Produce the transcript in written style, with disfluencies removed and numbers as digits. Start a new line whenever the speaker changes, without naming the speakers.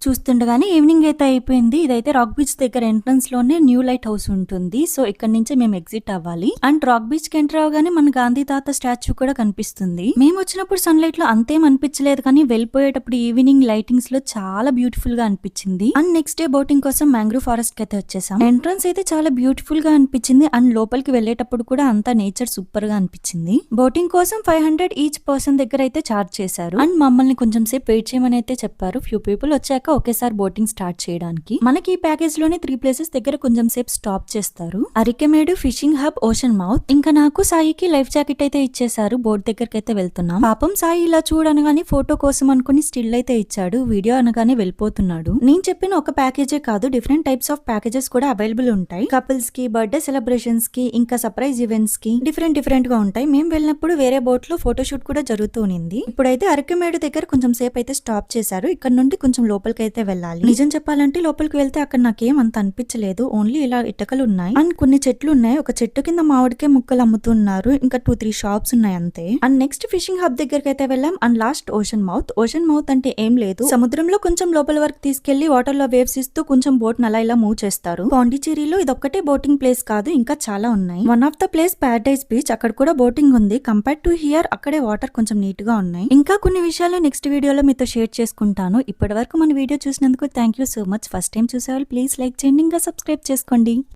చూస్తుండగానే ఈవినింగ్ అయితే అయిపోయింది. ఇదైతే రాక్ బీచ్ దగ్గర ఎంట్రన్స్ లోనే న్యూ లైట్ హౌస్ ఉంటుంది. సో ఇక్కడ నుంచి మేము ఎగ్జిట్ అవ్వాలి. అండ్ రాక్ బీచ్ కి ఎంటర్ అవగానే మన గాంధీ తాత స్టాచ్యూ కూడా కనిపిస్తుంది. మేము వచ్చినప్పుడు సన్ లైట్ లో అంతేం అనిపించలేదు, కానీ వెళ్ళిపోయేటప్పుడు ఈవినింగ్ లైటింగ్స్ లో చాలా బ్యూటిఫుల్ గా అనిపించింది. అండ్ నెక్స్ట్ డే బోటింగ్ కోసం మ్యాంగ్రూవ్ ఫారెస్ట్ కి అయితే వచ్చేసాం. ఎంట్రన్స్ అయితే చాలా బ్యూటిఫుల్ గా అనిపించింది. అండ్ లోపలికి వెళ్ళేటప్పుడు కూడా అంతా నేచర్ సూపర్ గా అనిపించింది. బోటింగ్ కోసం 500 ఈచ్ పర్సన్ దగ్గర అయితే చార్జ్ చేశారు. అండ్ మమ్మల్ని కొంచెం సేపు వెయిట్ చేయమని అయితే చెప్పారు. ఫ్యూ పీపుల్ వచ్చాక ఒకేసారి బోటింగ్ స్టార్ట్ చేయడానికి. మనకి ఈ ప్యాకేజ్ లోనే 3 ప్లేసెస్ దగ్గర కొంచెం సేపు స్టాప్ చేస్తారు. అరికెమేడు, ఫిషింగ్ హబ్, ఓషన్ మౌత్. ఇంకా నాకు సాయికి లైఫ్ జాకెట్ అయితే ఇచ్చేసారు. బోట్ దగ్గరికి అయితే వెళ్తున్నాం. పాపం సాయి ఇలా చూడనగానే ఫోటో కోసం అనుకుని స్టిల్ అయితే ఇచ్చాడు. వీడియో అనగానే వెళ్ళిపోతున్నాడు. నేను చెప్పిన ఒక ప్యాకేజే కాదు, డిఫరెంట్ టైప్స్ ఆఫ్ ప్యాకేజెస్ కూడా అవైలబుల్ ఉంటాయి. కపుల్స్ కి, బర్త్డే సెలబ్రేషన్స్ కి, ఇంకా సర్ప్రైజ్ ఈవెంట్స్ కి డిఫరెంట్ గా ఉంటాయి. మేము వెళ్ళినప్పుడు వేరే బోట్ లో ఫోటోషూట్ కూడా జరుగుతూ ఉంది. ఇప్పుడైతే అరకెమేడు దగ్గర కొంచెం సేపు అయితే స్టాప్ చేశారు. ఇక్కడ నుండి కొంచెం లోపలికి అయితే వెళ్ళాలి. నిజం చెప్పాలంటే లోపలికి వెళ్తే అక్కడ నాకేం అంత అనిపించలేదు. ఓన్లీ ఇలా ఇటుకలు ఉన్నాయి అండ్ కొన్ని చెట్లు ఉన్నాయి. ఒక చెట్టు కింద మామిడికే ముక్కలు అమ్ముతున్నారు. ఇంకా 2-3 షాప్స్ ఉన్నాయి అంతే. అండ్ నెక్స్ట్ ఫిషింగ్ హబ్ దగ్గరికి అయితే వెళ్ళాం. And last ocean mouth. Ocean mouth అంటే ఏం లేదు, సముద్రంలో కొంచెం లోపల వరకు తీసుకెళ్లి వాటర్ లో వేవ్స్ ఇస్తూ కొంచెం బోట్ నలా ఇలా మూవ్ చేస్తారు. పాండిచేరిలో ఇదొక్కటే బోటింగ్ ప్లేస్ కాదు, ఇంకా చాలా ఉన్నాయి. One of the place paradise beach. అక్కడ కూడా బోటింగ్ ఉంది. కంపేర్ టు హియర్ అక్కడే వాటర్ కొంచెం నీట్ గా ఉన్నాయి. ఇంకా కొన్ని విషయాలు నెక్స్ట్ వీడియోలో మీతో షేర్ చేసుకుంటాను. ఇప్పటి వరకు మన వీడియో చూసినందుకు thank you so much. First time చూసేవాళ్ళు ప్లీజ్ లైక్ చేయండి, ఇంకా సబ్స్క్రైబ్ చేసుకోండి.